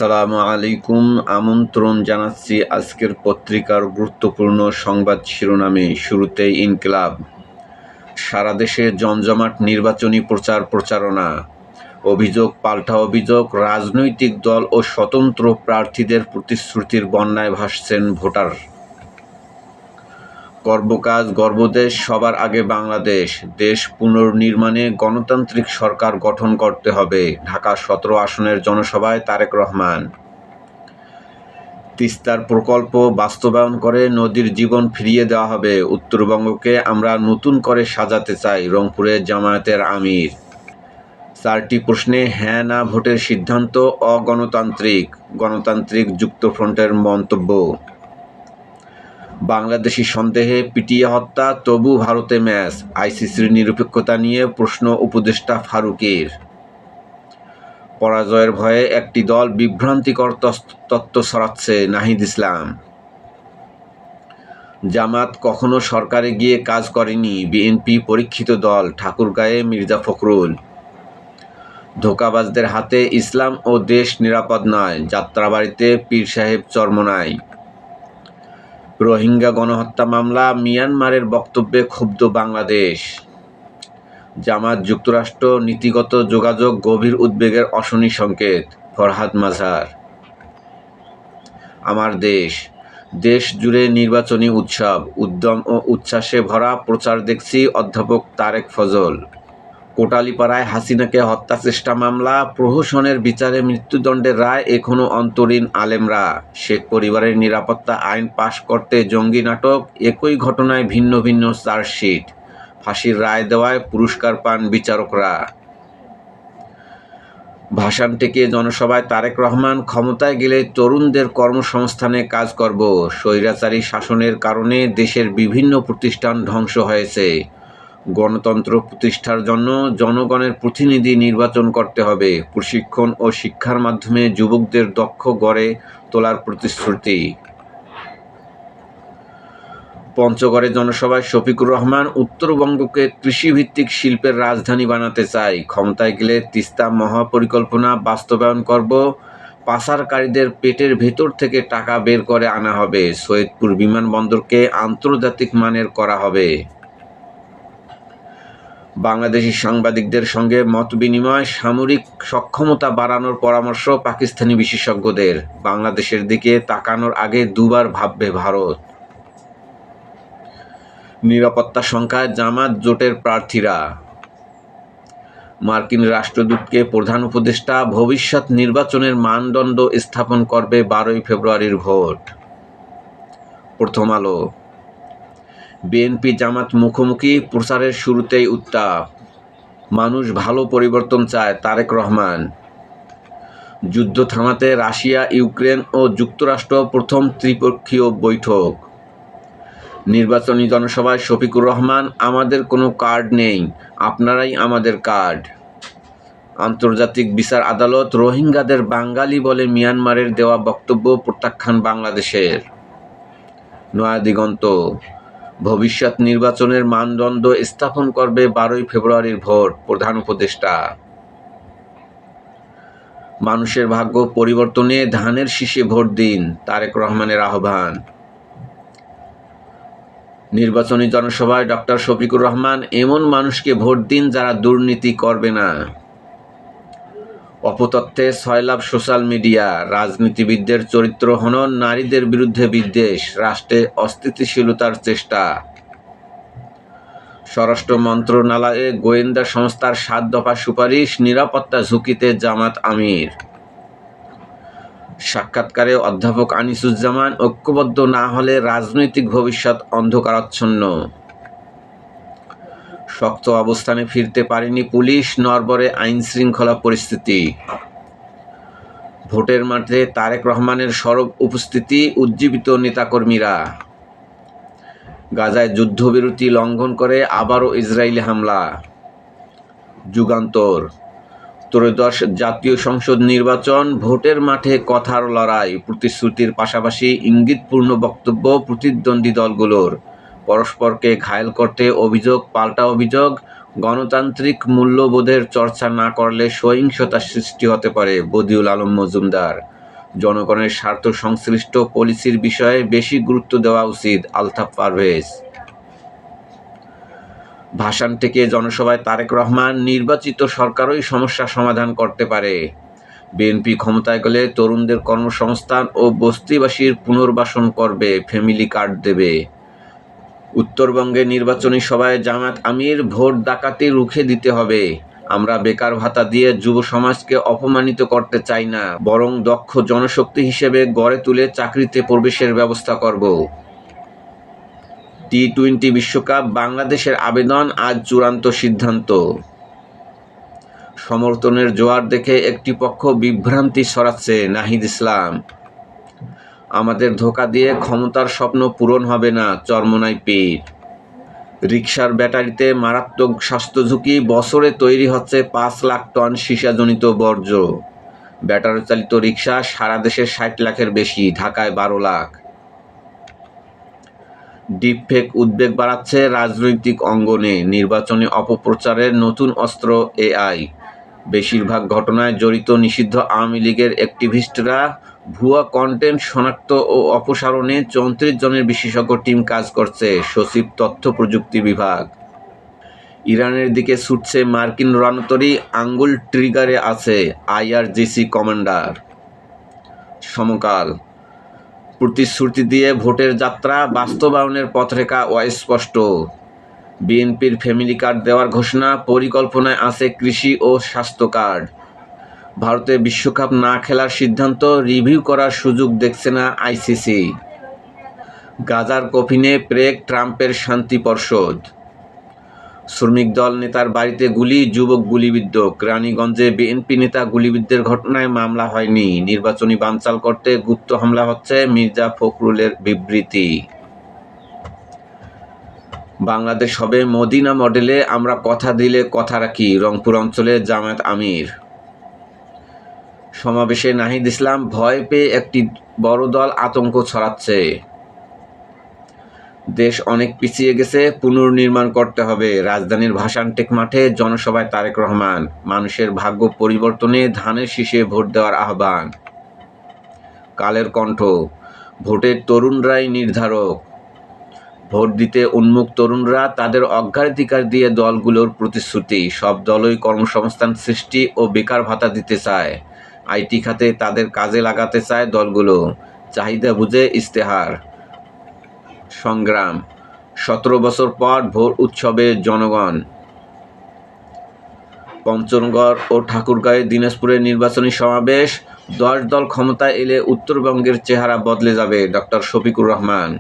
আসসালামু আলাইকুম। আমন্ত্রণ জানাচ্ছি আজকের পত্রিকার গুরুত্বপূর্ণ সংবাদ শিরোনামে। শুরুতেই ইনকিলাব। সারা দেশে জমজমাট নির্বাচনী প্রচারণা। অভিযোগ পাল্টা অভিযোগ, রাজনৈতিক দল ও স্বতন্ত্র প্রার্থীদের প্রতিশ্রুতির বন্যায় ভাসছেন ভোটার। গর্বকাজ, গর্বদেশ, সবার আগে বাংলাদেশ। দেশ পুনর্নির্মাণে গণতান্ত্রিক সরকার গঠন করতে হবে। ঢাকা 17 আসনের জনসভায় তারেক রহমান। তিস্তার প্রকল্প বাস্তবায়ন করে নদীর জীবন ফিরিয়ে দেওয়া হবে। উত্তরবঙ্গকে আমরা নতুন করে সাজাতে চাই, রংপুরে জামায়াতের আমির। 4টি প্রশ্নে হ্যাঁ না ভোটের সিদ্ধান্ত অগণতান্ত্রিক, গণতান্ত্রিক যুক্তফ্রন্টের মন্তব্য। বাংলাদেশি সন্দেহে পিটিয়ে হত্যা, তবু ভারতে ম্যাচ। আইসিসির নিরপেক্ষতা নিয়ে প্রশ্ন উপদেষ্টা ফারুকের। পরাজয়ের ভয়ে একটি দল বিভ্রান্তিকর তত্ত্ব ছড়াচ্ছে, নাহিদ ইসলাম। জামাত কখনো সরকারে গিয়ে কাজ করেনি, বিএনপি পরীক্ষিত দল, ঠাকুরগাঁয়ে মির্জা ফখরুল। ধোঁকাবাজদের হাতে ইসলাম ও দেশ নিরাপদ নয়, যাত্রাবাড়িতে পীর সাহেব চরমোনাই। রোহিঙ্গা গণহত্যা মামলা, মিয়ানমারের বক্তব্যে ক্ষুব্ধ বাংলাদেশ। জামাত যুক্তরাষ্ট্র নীতিগত যোগাযোগ গভীর উদ্বেগের অশনি সংকেত, ফরহাদ মাঝার। আমার দেশ। দেশ জুড়ে নির্বাচনী উৎসব, উদ্যম ও উচ্ছ্বাসে ভরা প্রচার দেখছি অধ্যাপক তারেক ফজল। কোটালীপাড়ায় হাসিনাকে হত্যাচেষ্টা মামলা, প্রহসনের বিচারে মৃত্যুদণ্ডের রায় এখনও অন্তরীণ আলেমরা। শেখ পরিবারের নিরাপত্তা আইন পাশ করতে জঙ্গি নাটক, একই ঘটনায় ভিন্ন ভিন্ন চার্জশিট। ফাঁসির রায় দেওয়ায় পুরস্কার পান বিচারকরা। ভাষণ থেকে জনসভায় তারেক রহমান, ক্ষমতায় গেলে তরুণদের কর্মসংস্থানে কাজ করব। স্বৈরাচারী শাসনের কারণে দেশের বিভিন্ন প্রতিষ্ঠান ধ্বংস হয়েছে। গণতন্ত্র প্রতিষ্ঠার জন্য জনগণের প্রতিনিধি নির্বাচন করতে হবে। প্রশিক্ষণ ও শিক্ষার মাধ্যমে যুবকদের দক্ষ গড়ে তোলার প্রতিশ্রুতি। পঞ্চগড়ে জনসভায় শফিকুর রহমান, উত্তরবঙ্গকে কৃষিভিত্তিক শিল্পের রাজধানী বানাতে চাই। ক্ষমতায় গেলে তিস্তা মহাপরিকল্পনা বাস্তবায়ন করব। পাচারকারীদের পেটের ভেতর থেকে টাকা বের করে আনা হবে। সৈয়দপুর বিমানবন্দরকে আন্তর্জাতিক মানের করা হবে। বাংলাদেশি সাংবাদিকদের সঙ্গে মতবিনিময়, সামরিক সক্ষমতা বাড়ানোর পরামর্শ পাকিস্তানি বিশেষজ্ঞদের। বাংলাদেশের দিকে তাকানোর আগে দুবার ভাববে ভারত। নিরাপত্তা সংখ্যায় জামাত জোটের প্রার্থীরা। মার্কিন রাষ্ট্রদূতকে প্রধান উপদেষ্টা, ভবিষ্যৎ নির্বাচনের মানদণ্ড স্থাপন করবে 12ই ফেব্রুয়ারির ভোট। প্রথম আলো। বিএনপি জামাত মুখোমুখি, প্রচারের শুরুতেই উত্তাপ। মানুষ ভালো পরিবর্তন চায়, তারেক রহমান। যুদ্ধ থামাতে রাশিয়া, ইউক্রেন ও যুক্তরাষ্ট্র প্রথম ত্রিপক্ষীয় বৈঠক। নির্বাচনী জনসভায় শফিকুর রহমান, আমাদের কোনো কার্ড নেই, আপনারাই আমাদের কার্ড। আন্তর্জাতিক বিচার আদালত, রোহিঙ্গাদের বাঙালি বলে মিয়ানমারের দেওয়া বক্তব্য প্রত্যাখ্যান বাংলাদেশের। নয়াদিগন্ত। ভবিষ্যৎ নির্বাচনের মানদণ্ড স্থাপন করবে 12ই ফেব্রুয়ারির ভোট, প্রধান উপদেষ্টা। মানুষের ভাগ্য পরিবর্তনে ধানের শীষে ভোট দিন, তারেক রহমানের আহ্বান। নির্বাচনী জনসভায় ডক্টর শফিকুর রহমান, এমন মানুষকে ভোট দিন যারা দুর্নীতি করবে না। অপতথ্যে সয়লাব সোশ্যাল মিডিয়া, রাজনীতিবিদদের চরিত্র হনন, নারীদের বিরুদ্ধে বিদ্বেষ, রাষ্ট্রে অস্থিতিশীলতার চেষ্টা। স্বরাষ্ট্র মন্ত্রণালয়ে গোয়েন্দা সংস্থার 7 দফা সুপারিশ, নিরাপত্তা ঝুঁকিতে জামাত আমির। সাক্ষাৎকারে অধ্যাপক আনিসুজ্জামান, ঐক্যবদ্ধ না হলে রাজনৈতিক ভবিষ্যৎ অন্ধকারাচ্ছন্ন। শক্ত অবস্থানে ফিরতে পারেনি পুলিশ, নড়বড়ে আইনশৃঙ্খলা পরিস্থিতি। ভোটের মাঠে তারেক রহমানের সরব উপস্থিতি, উজ্জীবিত নেতাকর্মীরা। গাজায় যুদ্ধবিরতি লঙ্ঘন করে আবারও ইসরায়েলি হামলা। যুগান্তর। ত্রয়োদশ জাতীয় সংসদ নির্বাচন, ভোটের মাঠে কথার লড়াই, প্রতিশ্রুতির পাশাপাশি ইঙ্গিতপূর্ণ বক্তব্য প্রতিদ্বন্দ্বী দলগুলোর। পরস্পরকে ঘায়েল করতে অভিযোগ পাল্টা অভিযোগ, গণতান্ত্রিক মূল্যবোধের চর্চা না করলে সহিংসতার সৃষ্টি হতে পারে, বদিউল আলম মজুমদার। জনগণের স্বার্থ সংশ্লিষ্ট পলিসির বিষয়ে বেশি গুরুত্ব দেওয়া উচিত, আলতাফ পারভেজ। ভাষণ থেকে জনসভায় তারেক রহমান, নির্বাচিত সরকারই সমস্যা সমাধান করতে পারে। বিএনপি ক্ষমতায় গেলে তরুণদের কর্মসংস্থান ও বস্তিবাসীর পুনর্বাসন করবে, ফ্যামিলি কার্ড দেবে। উত্তরবঙ্গে নির্বাচনী সভায় জামায়াত আমির, ভোট ডাকাতি রুখে দিতে হবে। আমরা বেকার ভাতা দিয়ে যুব সমাজকে অপমানিত করতে চাই না, বরং দক্ষ জনশক্তি হিসেবে গড়ে তুলে চাকরিতে প্রবেশের ব্যবস্থা করব। টি-20 বিশ্বকাপ বাংলাদেশের আবেদন আজ চূড়ান্ত সিদ্ধান্ত। সমর্থনের জোয়ার দেখে একটি পক্ষ বিভ্রান্তি ছড়াচ্ছে, নাহিদ ইসলাম। আমাদের ধোঁকা দিয়ে ক্ষমতার স্বপ্ন পূরণ হবে না, চরমোনাই পীর। রিকশার ব্যাটারিতে মারাত্মক স্বাস্থ্য ঝুঁকি, বছরে তৈরি হচ্ছে 5 লাখ টন সীসাজনিত বর্জ্য। ব্যাটারি চালিত রিকশা সারা দেশে 60 লাখের বেশি, ঢাকায় 12 লাখ। ডিপফেক উদ্বেগ বাড়াচ্ছে রাজনৈতিক অঙ্গনে, নির্বাচনী অপপ্রচারের নতুন অস্ত্র এআই। বেশিরভাগ ঘটনায় জড়িত নিষিদ্ধ আওয়ামী লীগের অ্যাক্টিভিস্টরা। ভুয়া কন্টেন্ট শনাক্ত ও অপসারণে 34 জনের বিশেষজ্ঞ টিম কাজ করছে, সচিব তথ্য প্রযুক্তি বিভাগ। ইরানের দিকে ছুটছে মার্কিন রণতরী, আঙ্গুল ট্রিগারে আছে আইআরজিসি কমান্ডার। সমকাল, প্রতিশ্রুতি দিয়ে ভোটের যাত্রা, বাস্তবায়নের পথরেখা অস্পষ্ট। বিএনপির ফ্যামিলি কার্ড দেওয়ার ঘোষণা, পরিকল্পনায় আছে কৃষি ও স্বাস্থ্য কার্ড। ভারতে বিশ্বকাপ না খেলার সিদ্ধান্ত রিভিউ করার সুযোগ দেখছে না আইসিসি। গাজার কফিনে প্রেগ, ট্রাম্পের শান্তি পর্ষদ। শ্রমিক দল নেতার বাড়িতে গুলি, যুবক গুলিবিদ্ধ। রানীগঞ্জে বিএনপি নেতা গুলিবিদ্ধের ঘটনায় মামলা হয়নি, নির্বাচনী বানচাল করতে গুপ্ত হামলা হচ্ছে, মির্জা ফখরুলের বিবৃতি। বাংলাদেশ হবে মদিনা মডেলে, আমরা কথা দিলে কথা রাখি, রংপুর অঞ্চলে জামায়াত আমির। সমাবেশে নাহিদ ইসলাম, ভয় পেয়ে একটি বড় দল আতঙ্ক ছড়াচ্ছে। দেশ অনেক পিছিয়ে গেছে, পুনর্নির্মাণ করতে হবে। রাজধানীর ভাসানটেক মাঠে জনসভায় তারেক রহমান, মানুষের ভাগ্য পরিবর্তনে ধানের শীষে ভোট দেওয়ার আহ্বান। কালের কণ্ঠ, ভোটের তরুণরাই নির্ধারক। ভোট দিতে উন্মুখ তরুণরা, তাদের অগ্রাধিকার দিয়ে দলগুলোর প্রতিশ্রুতি। সব দলই কর্মসংস্থান সৃষ্টি ও বেকার ভাতা দিতে চায়। আইটি খাতে তাদের কাজে লাগাতে চায় দলগুলো, চাহিদা বুঝে ইশতেহার। সংগ্রাম, 17 বছর পর ভোট উৎসবে জনগণ। পঞ্চগড় ও ঠাকুরগাঁয়ে দিনাজপুরে নির্বাচনী সমাবেশ, 10 দল ক্ষমতায় এলে উত্তরবঙ্গের চেহারা বদলে যাবে, ডক্টর শফিকুর রহমান।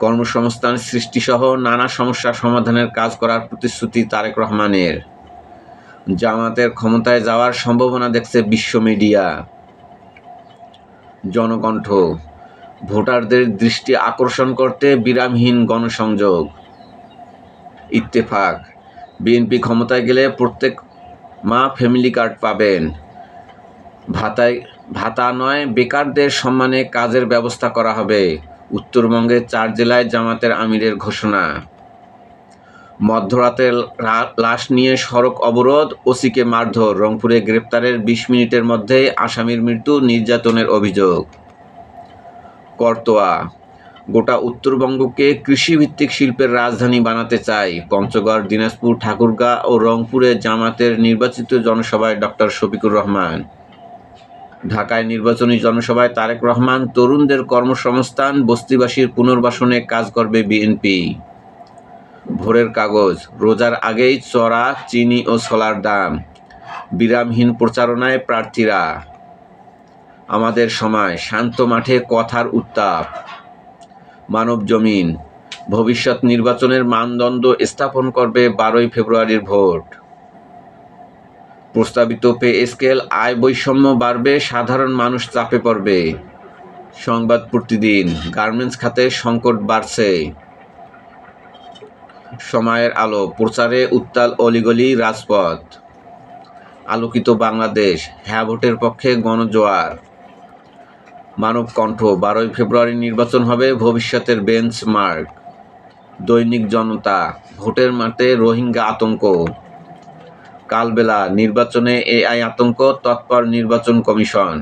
কর্মসংস্থান সৃষ্টিসহ নানা সমস্যা সমাধানের কাজ করার প্রতিশ্রুতি তারেক রহমানের। জামায়াতের ক্ষমতায় যাওয়ার সম্ভাবনা দেখছে বিশ্ব মিডিয়া। জনকণ্ঠ, ভোটারদের দৃষ্টি আকর্ষণ করতে বিরামহীন গণসংযোগ। ইত্তেফাক, বিএনপি ক্ষমতায় গেলে প্রত্যেক মা ফ্যামিলি কার্ড পাবেন। ভাতা নয়, বেকারদের সম্মানে কাজের ব্যবস্থা করা হবে। উত্তরবঙ্গের 4 জেলায় জামায়াতের আমিরের ঘোষণা। মধ্যরাতে লাশ নিয়ে সড়ক অবরোধ, ওসিকে মারধর। রংপুরে গ্রেপ্তারের 20 মিনিটের মধ্যেই আসামির মৃত্যু, নির্যাতনের অভিযোগ। করতোয়া, গোটা উত্তরবঙ্গকে কৃষিভিত্তিক শিল্পের রাজধানী বানাতে চাই। পঞ্চগড়, দিনাজপুর, ঠাকুরগাঁ ও রংপুরে জামায়াতের নির্বাচিত জনসভায় ডক্টর শফিকুর রহমান। ঢাকায় নির্বাচনী জনসভায় তারেক রহমান, তরুণদের কর্মসংস্থান, বস্তিবাসীর পুনর্বাসনে কাজ করবে বিএনপি। ভোরের কাগজ, রোজার আগেই চড়া চিনি ও ছোলার দাম, বিরামহীন প্রচারণায় প্রার্থীরা। আমাদের সময়, শান্ত মাঠে কথার উত্তাপ। মানবজমিন, ভবিষ্যৎ নির্বাচনের মানদণ্ড স্থাপন করবে 12ই ফেব্রুয়ারির ভোট। প্রস্তাবিত পে স্কেল, আয় বৈষম্য বাড়বে, সাধারণ মানুষ চাপে পড়বে। সংবাদ প্রতিদিন, গার্মেন্টস খাতে সংকট বাড়ছে। সময়ের আলো, প্রচারে উত্তাল অলিগলি, রাজপথ। আলোকিত বাংলাদেশ, হ্যাঁ ভোটের পক্ষে গণজোয়ার। মানব কণ্ঠ, 12ই ফেব্রুয়ারি নির্বাচন হবে ভবিষ্যতের বেঞ্চমার্ক। দৈনিক জনতা, ভোটের মাঠে রোহিঙ্গা আতঙ্ক। কালবেলা, নির্বাচনে এআই আতঙ্ক, তৎপর নির্বাচন কমিশন।